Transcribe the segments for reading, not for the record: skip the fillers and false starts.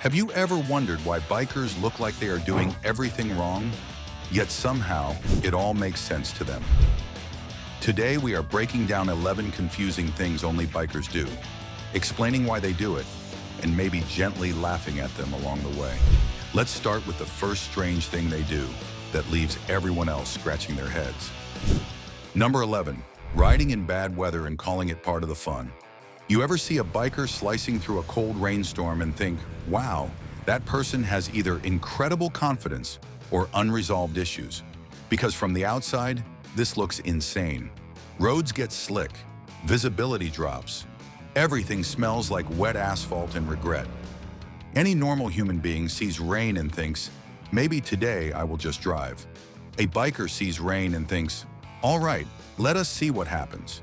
Have you ever wondered why bikers look like they are doing everything wrong, yet somehow it all makes sense to them? Today we are breaking down 11 confusing things only bikers do, explaining why they do it, and maybe gently laughing at them along the way. Let's start with the first strange thing they do that leaves everyone else scratching their heads. Number 11, riding in bad weather and calling it part of the fun. You ever see a biker slicing through a cold rainstorm and think, wow, that person has either incredible confidence or unresolved issues? Because from the outside, this looks insane. Roads get slick, visibility drops, everything smells like wet asphalt and regret. Any normal human being sees rain and thinks, maybe today I will just drive. A biker sees rain and thinks, all right, let us see what happens.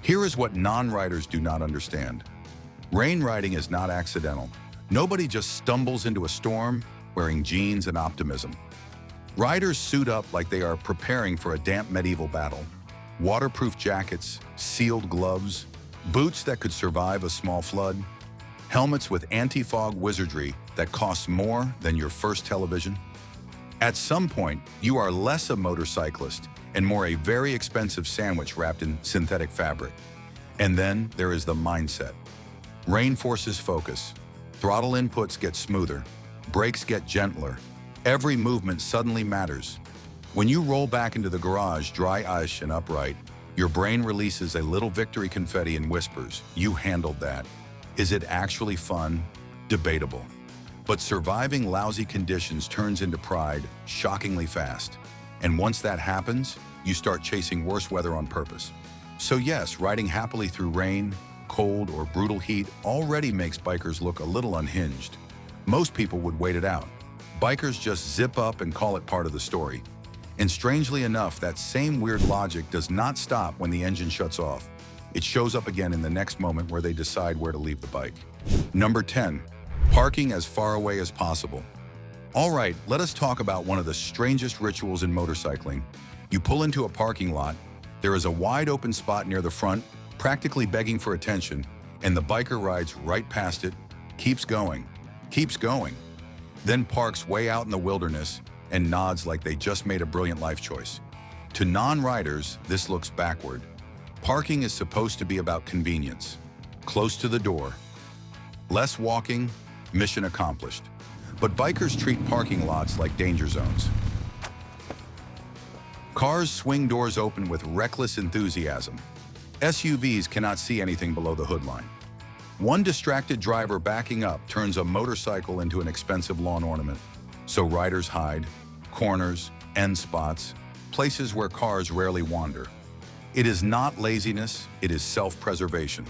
Here is what non-riders do not understand. Rain riding is not accidental. Nobody just stumbles into a storm wearing jeans and optimism. Riders suit up like they are preparing for a damp medieval battle. Waterproof jackets, sealed gloves, boots that could survive a small flood, helmets with anti-fog wizardry that costs more than your first television. At some point, you are less a motorcyclist and more a very expensive sandwich wrapped in synthetic fabric. And then there is the mindset. Rain forces focus. Throttle inputs get smoother. Brakes get gentler. Every movement suddenly matters. When you roll back into the garage dry-ish and upright, your brain releases a little victory confetti and whispers, you handled that. Is it actually fun? Debatable. But surviving lousy conditions turns into pride shockingly fast. And once that happens, you start chasing worse weather on purpose. So yes, riding happily through rain, cold, or brutal heat already makes bikers look a little unhinged. Most people would wait it out. Bikers just zip up and call it part of the story. And strangely enough, that same weird logic does not stop when the engine shuts off. It shows up again in the next moment where they decide where to leave the bike. Number 10, parking as far away as possible. All right, let us talk about one of the strangest rituals in motorcycling. You pull into a parking lot, there is a wide open spot near the front, practically begging for attention, and the biker rides right past it, keeps going, then parks way out in the wilderness and nods like they just made a brilliant life choice. To non-riders, this looks backward. Parking is supposed to be about convenience, close to the door. Less walking, mission accomplished. But bikers treat parking lots like danger zones. Cars swing doors open with reckless enthusiasm. SUVs cannot see anything below the hood line. One distracted driver backing up turns a motorcycle into an expensive lawn ornament. So riders hide, corners, end spots, places where cars rarely wander. It is not laziness, it is self-preservation.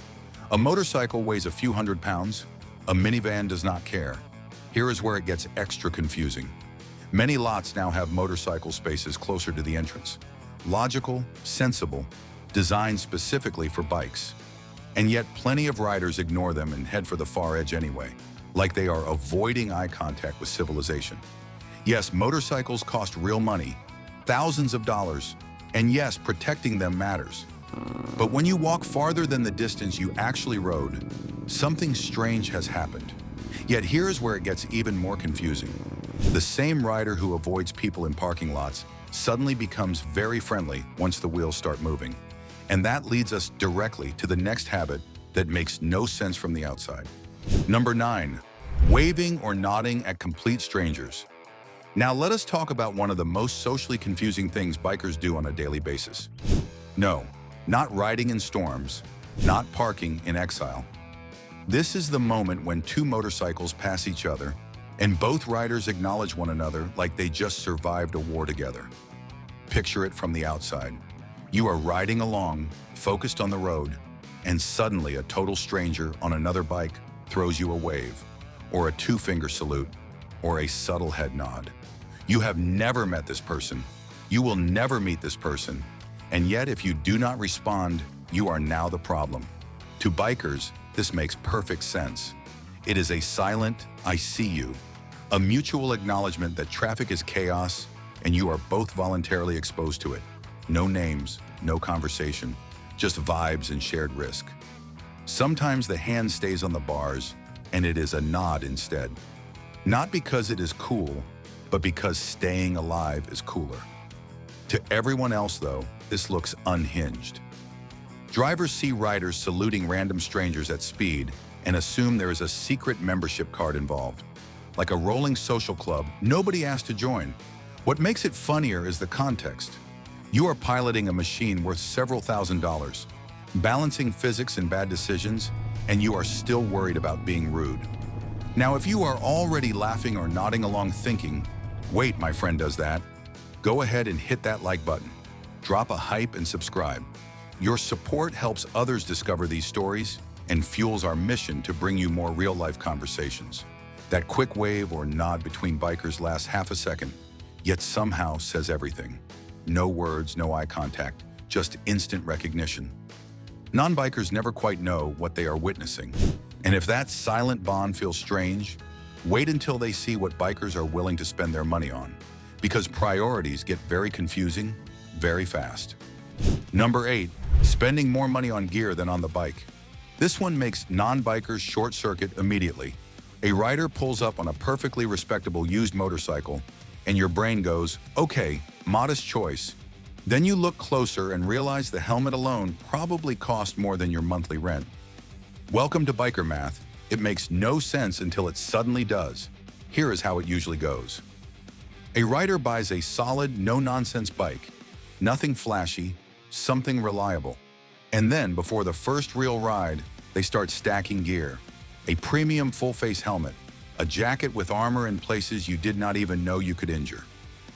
A motorcycle weighs a few hundred pounds. A minivan does not care. Here is where it gets extra confusing. Many lots now have motorcycle spaces closer to the entrance. Logical, sensible, designed specifically for bikes. And yet plenty of riders ignore them and head for the far edge anyway, like they are avoiding eye contact with civilization. Yes, motorcycles cost real money, thousands of dollars, and yes, protecting them matters. But when you walk farther than the distance you actually rode, something strange has happened. Yet here's where it gets even more confusing. The same rider who avoids people in parking lots suddenly becomes very friendly once the wheels start moving. And that leads us directly to the next habit that makes no sense from the outside. Number 9, waving or nodding at complete strangers. Now let us talk about one of the most socially confusing things bikers do on a daily basis. No, not riding in storms, not parking in exile. This is the moment when two motorcycles pass each other and both riders acknowledge one another like they just survived a war together. Picture it from the outside. You are riding along, focused on the road, and suddenly a total stranger on another bike throws you a wave, or a two-finger salute, or a subtle head nod. You have never met this person. You will never meet this person. And yet, if you do not respond, you are now the problem. To bikers, this makes perfect sense. It is a silent, I see you, a mutual acknowledgement that traffic is chaos and you are both voluntarily exposed to it. No names, no conversation, just vibes and shared risk. Sometimes the hand stays on the bars and it is a nod instead. Not because it is cool, but because staying alive is cooler. To everyone else, though, this looks unhinged. Drivers see riders saluting random strangers at speed and assume there is a secret membership card involved. Like a rolling social club, nobody asked to join. What makes it funnier is the context. You are piloting a machine worth several $1,000s, balancing physics and bad decisions, and you are still worried about being rude. Now, if you are already laughing or nodding along thinking, "Wait, my friend does that," go ahead and hit that like button. Drop a hype and subscribe. Your support helps others discover these stories and fuels our mission to bring you more real-life conversations. That quick wave or nod between bikers lasts half a second, yet somehow says everything. No words, no eye contact, just instant recognition. Non-bikers never quite know what they are witnessing. And if that silent bond feels strange, wait until they see what bikers are willing to spend their money on, because priorities get very confusing very fast. Number 8, spending more money on gear than on the bike. This one makes non-bikers short-circuit immediately. A rider pulls up on a perfectly respectable used motorcycle, and your brain goes, "Okay, modest choice." Then you look closer and realize the helmet alone probably cost more than your monthly rent. Welcome to biker math. It makes no sense until it suddenly does. Here is how it usually goes. A rider buys a solid, no-nonsense bike. Nothing flashy, something reliable. And then, before the first real ride, they start stacking gear. A premium full-face helmet, a jacket with armor in places you did not even know you could injure.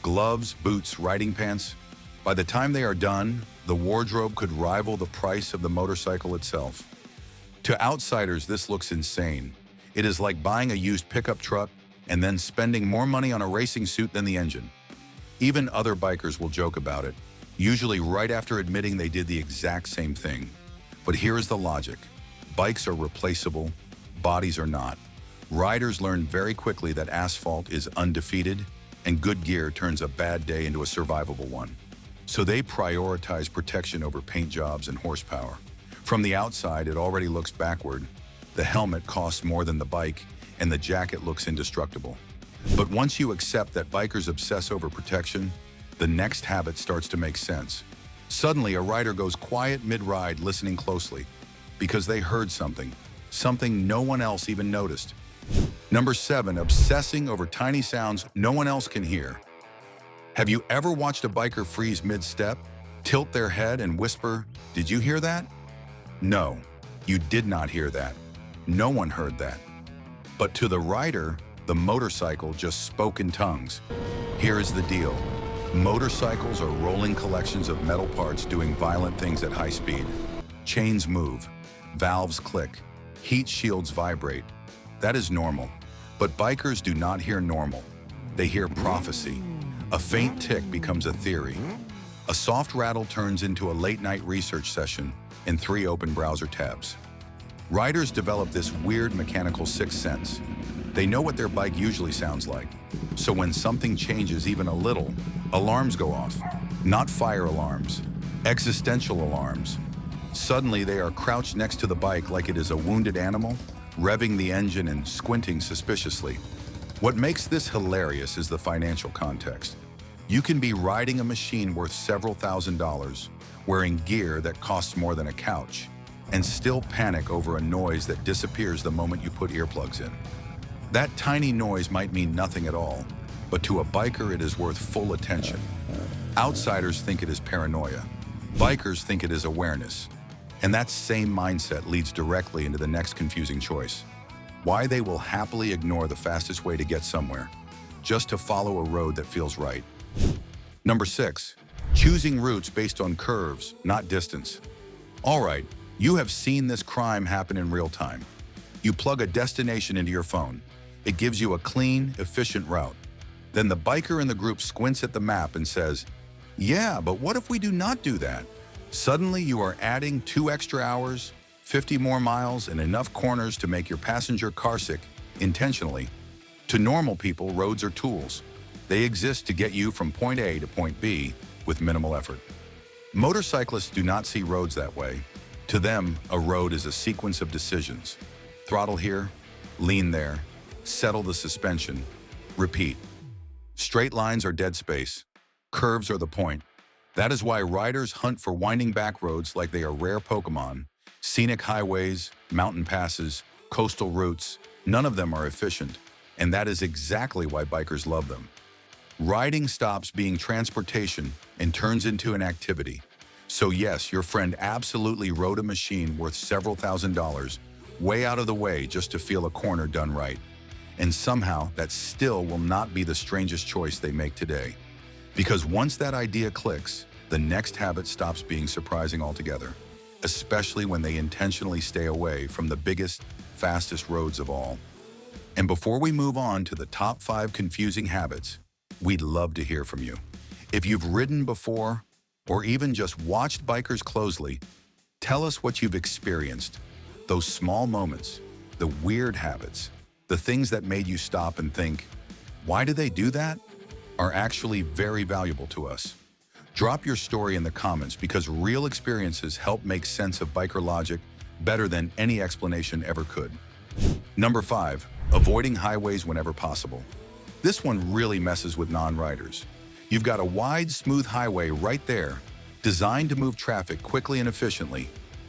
Gloves, boots, riding pants. By the time they are done, the wardrobe could rival the price of the motorcycle itself. To outsiders, this looks insane. It is like buying a used pickup truck and then spending more money on a racing suit than the engine. Even other bikers will joke about it, usually right after admitting they did the exact same thing. But here is the logic. Bikes are replaceable, bodies are not. Riders learn very quickly that asphalt is undefeated, and good gear turns a bad day into a survivable one. So they prioritize protection over paint jobs and horsepower. From the outside, it already looks backward. The helmet costs more than the bike, and the jacket looks indestructible. But once you accept that bikers obsess over protection, the next habit starts to make sense. Suddenly, a rider goes quiet mid-ride, listening closely, because they heard something no one else even noticed. Number 7, obsessing over tiny sounds no one else can hear. Have you ever watched a biker freeze mid-step, tilt their head and whisper, "Did you hear that?" No, you did not hear that. No one heard that. But to the rider, the motorcycle just spoke in tongues. Here is the deal. Motorcycles are rolling collections of metal parts doing violent things at high speed. Chains move, valves click, heat shields vibrate. That is normal. But bikers do not hear normal. They hear prophecy. A faint tick becomes a theory. A soft rattle turns into a late-night research session in 3 open browser tabs. Riders develop this weird mechanical sixth sense. They know what their bike usually sounds like. So when something changes even a little, alarms go off. Not fire alarms, existential alarms. Suddenly they are crouched next to the bike like it is a wounded animal, revving the engine and squinting suspiciously. What makes this hilarious is the financial context. You can be riding a machine worth several $1,000s, wearing gear that costs more than a couch, and still panic over a noise that disappears the moment you put earplugs in. That tiny noise might mean nothing at all, but to a biker it is worth full attention. Outsiders think it is paranoia. Bikers think it is awareness. And that same mindset leads directly into the next confusing choice. Why they will happily ignore the fastest way to get somewhere, just to follow a road that feels right. Number 6, choosing routes based on curves, not distance. All right, you have seen this crime happen in real time. You plug a destination into your phone. It gives you a clean, efficient route. Then the biker in the group squints at the map and says, "Yeah, but what if we do not do that?" Suddenly you are adding 2 extra hours, 50 more miles, and enough corners to make your passenger carsick intentionally. To normal people, roads are tools. They exist to get you from point A to point B with minimal effort. Motorcyclists do not see roads that way. To them, a road is a sequence of decisions. Throttle here, lean there, settle the suspension, repeat. Straight lines are dead space. Curves are the point. That is why riders hunt for winding back roads like they are rare Pokemon. Scenic highways, mountain passes, coastal routes, none of them are efficient, and that is exactly why bikers love them. Riding stops being transportation and turns into an activity. So yes, your friend absolutely rode a machine worth several $1,000s, way out of the way just to feel a corner done right. And somehow, that still will not be the strangest choice they make today. Because once that idea clicks, the next habit stops being surprising altogether, especially when they intentionally stay away from the biggest, fastest roads of all. And before we move on to the top 5 confusing habits, we'd love to hear from you. If you've ridden before, or even just watched bikers closely, tell us what you've experienced. Those small moments, the weird habits, the things that made you stop and think, why do they do that? Are actually very valuable to us. Drop your story in the comments because real experiences help make sense of biker logic better than any explanation ever could. Number 5, avoiding highways whenever possible. This one really messes with non-riders. You've got a wide, smooth highway right there, designed to move traffic quickly and efficiently,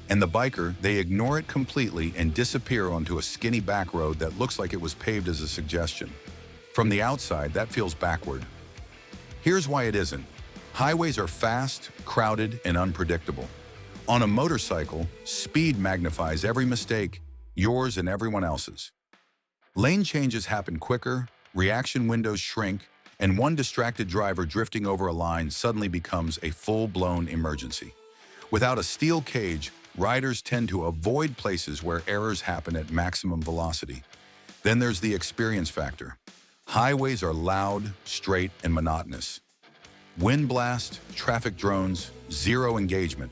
and the biker, they ignore it completely and disappear onto a skinny back road that looks like it was paved as a suggestion. From the outside, that feels backward. Here's why it isn't. Highways are fast, crowded, and unpredictable. On a motorcycle, speed magnifies every mistake, yours and everyone else's. Lane changes happen quicker, reaction windows shrink, and one distracted driver drifting over a line suddenly becomes a full-blown emergency. Without a steel cage, riders tend to avoid places where errors happen at maximum velocity. Then there's the experience factor. Highways are loud, straight, and monotonous. Wind blast, traffic drones, zero engagement.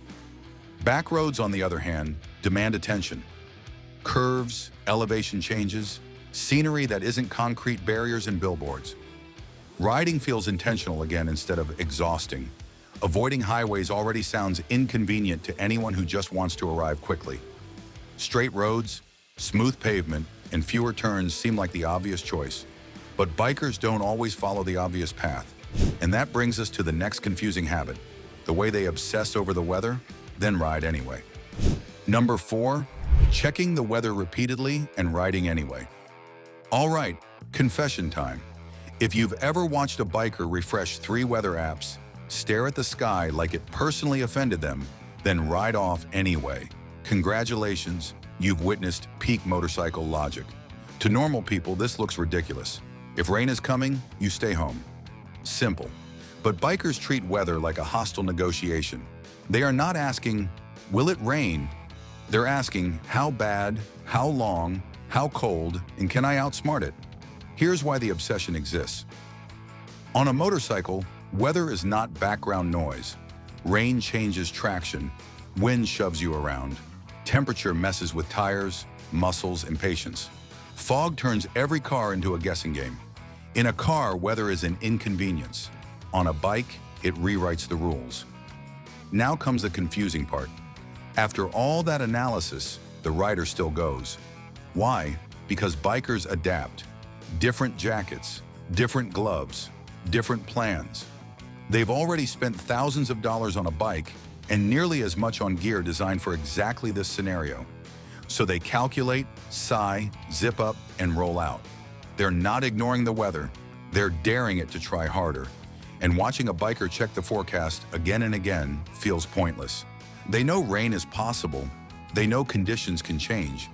Back roads, on the other hand, demand attention. Curves, elevation changes, scenery that isn't concrete barriers and billboards. Riding feels intentional again instead of exhausting. Avoiding highways already sounds inconvenient to anyone who just wants to arrive quickly. Straight roads, smooth pavement, and fewer turns seem like the obvious choice. But bikers don't always follow the obvious path. And that brings us to the next confusing habit, the way they obsess over the weather, then ride anyway. Number 4, checking the weather repeatedly and riding anyway. All right, confession time. If you've ever watched a biker refresh 3 weather apps, stare at the sky like it personally offended them, then ride off anyway, congratulations, you've witnessed peak motorcycle logic. To normal people, this looks ridiculous. If rain is coming, you stay home. Simple. But bikers treat weather like a hostile negotiation. They are not asking, will it rain? They're asking, how bad, how long, how cold, and can I outsmart it? Here's why the obsession exists. On a motorcycle, weather is not background noise. Rain changes traction, wind shoves you around, temperature messes with tires, muscles, and patience. Fog turns every car into a guessing game. In a car, weather is an inconvenience. On a bike, it rewrites the rules. Now comes the confusing part. After all that analysis, the rider still goes. Why? Because bikers adapt. Different jackets, different gloves, different plans. They've already spent thousands of dollars on a bike and nearly as much on gear designed for exactly this scenario. So they calculate, sigh, zip up, and roll out. They're not ignoring the weather, they're daring it to try harder. And watching a biker check the forecast again and again feels pointless. They know rain is possible, they know conditions can change.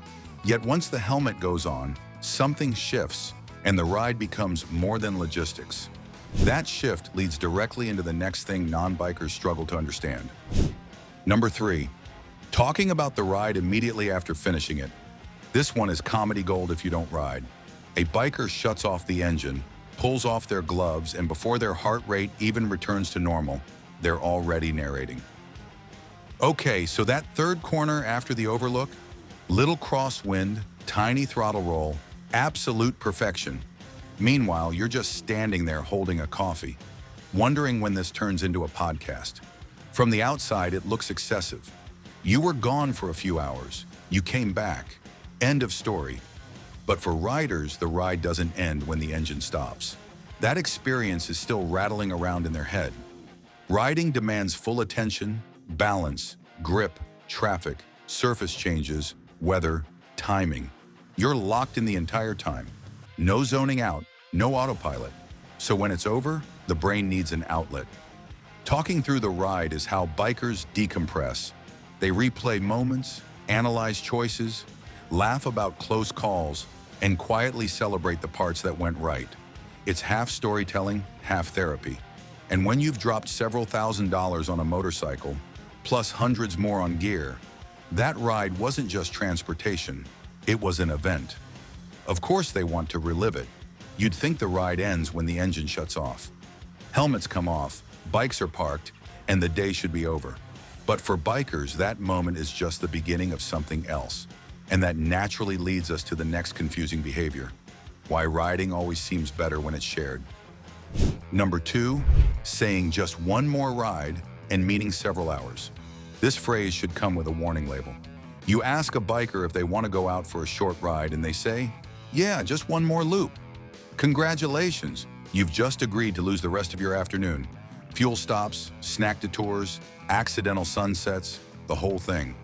Yet once the helmet goes on, something shifts, and the ride becomes more than logistics. That shift leads directly into the next thing non-bikers struggle to understand. Number 3, talking about the ride immediately after finishing it. This one is comedy gold if you don't ride. A biker shuts off the engine, pulls off their gloves, and before their heart rate even returns to normal, they're already narrating. Okay, so that third corner after the overlook, little crosswind, tiny throttle roll, absolute perfection. Meanwhile, you're just standing there holding a coffee, wondering when this turns into a podcast. From the outside, it looks excessive. You were gone for a few hours. You came back. End of story. But for riders, the ride doesn't end when the engine stops. That experience is still rattling around in their head. Riding demands full attention, balance, grip, traffic, surface changes, weather, timing. You're locked in the entire time. No zoning out, no autopilot. So when it's over, the brain needs an outlet. Talking through the ride is how bikers decompress. They replay moments, analyze choices, laugh about close calls, and quietly celebrate the parts that went right. It's half storytelling, half therapy. And when you've dropped several $1,000s on a motorcycle, plus hundreds more on gear, that ride wasn't just transportation, it was an event. Of course they want to relive it. You'd think the ride ends when the engine shuts off. Helmets come off, bikes are parked, and the day should be over. But for bikers, that moment is just the beginning of something else. And that naturally leads us to the next confusing behavior: why riding always seems better when it's shared. Number 2, saying just one more ride and meaning several hours. This phrase should come with a warning label. You ask a biker if they want to go out for a short ride and they say, "Yeah, just one more loop." Congratulations, you've just agreed to lose the rest of your afternoon. Fuel stops, snack detours, accidental sunsets, the whole thing.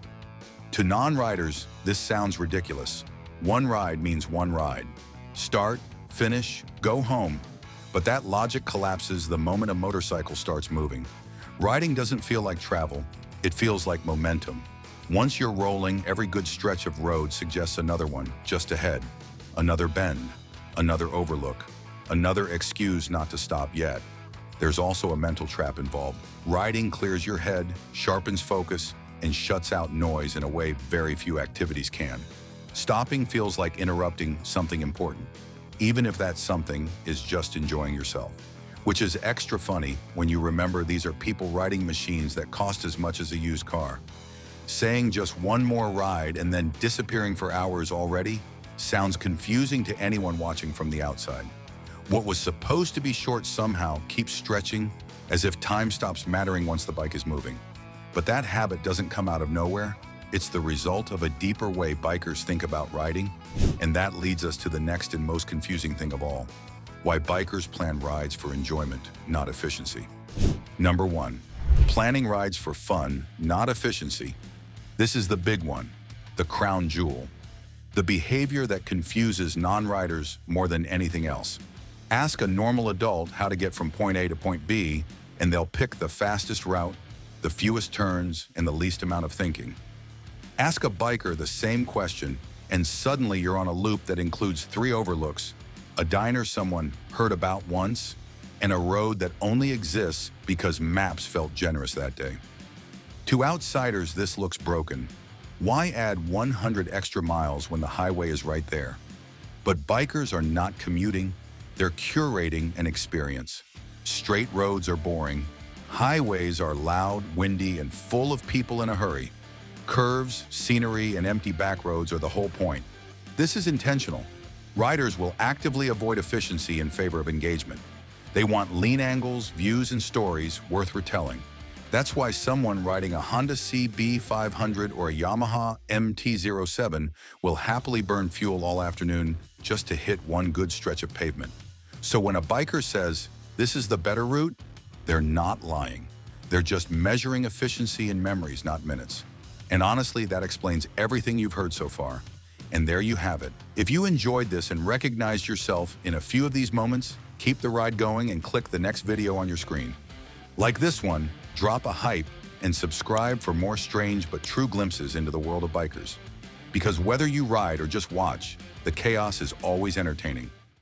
To non-riders, this sounds ridiculous. One ride means one ride. Start, finish, go home. But that logic collapses the moment a motorcycle starts moving. Riding doesn't feel like travel, it feels like momentum. Once you're rolling, every good stretch of road suggests another one just ahead. Another bend, another overlook, another excuse not to stop yet. There's also a mental trap involved. Riding clears your head, sharpens focus, and shuts out noise in a way very few activities can. Stopping feels like interrupting something important, even if that something is just enjoying yourself. Which is extra funny when you remember these are people riding machines that cost as much as a used car. Saying just one more ride and then disappearing for hours already sounds confusing to anyone watching from the outside. What was supposed to be short somehow keeps stretching, as if time stops mattering once the bike is moving. But that habit doesn't come out of nowhere. It's the result of a deeper way bikers think about riding, and that leads us to the next and most confusing thing of all: why bikers plan rides for enjoyment, not efficiency. Number 1, planning rides for fun, not efficiency. This is the big one, the crown jewel. The behavior that confuses non-riders more than anything else. Ask a normal adult how to get from point A to point B, and they'll pick the fastest route, the fewest turns, and the least amount of thinking. Ask a biker the same question, and suddenly you're on a loop that includes 3 overlooks, a diner someone heard about once, and a road that only exists because maps felt generous that day. To outsiders, this looks broken. Why add 100 extra miles when the highway is right there? But bikers are not commuting, they're curating an experience. Straight roads are boring. Highways are loud, windy, and full of people in a hurry. Curves, scenery, and empty back roads are the whole point. This is intentional. Riders will actively avoid efficiency in favor of engagement. They want lean angles, views, and stories worth retelling. That's why someone riding a Honda CB500 or a Yamaha MT-07 will happily burn fuel all afternoon just to hit one good stretch of pavement. So when a biker says, "This is the better route," they're not lying. They're just measuring efficiency in memories, not minutes. And honestly, that explains everything you've heard so far. And there you have it. If you enjoyed this and recognized yourself in a few of these moments, keep the ride going and click the next video on your screen. Like this one, drop a hype and subscribe for more strange but true glimpses into the world of bikers. Because whether you ride or just watch, the chaos is always entertaining.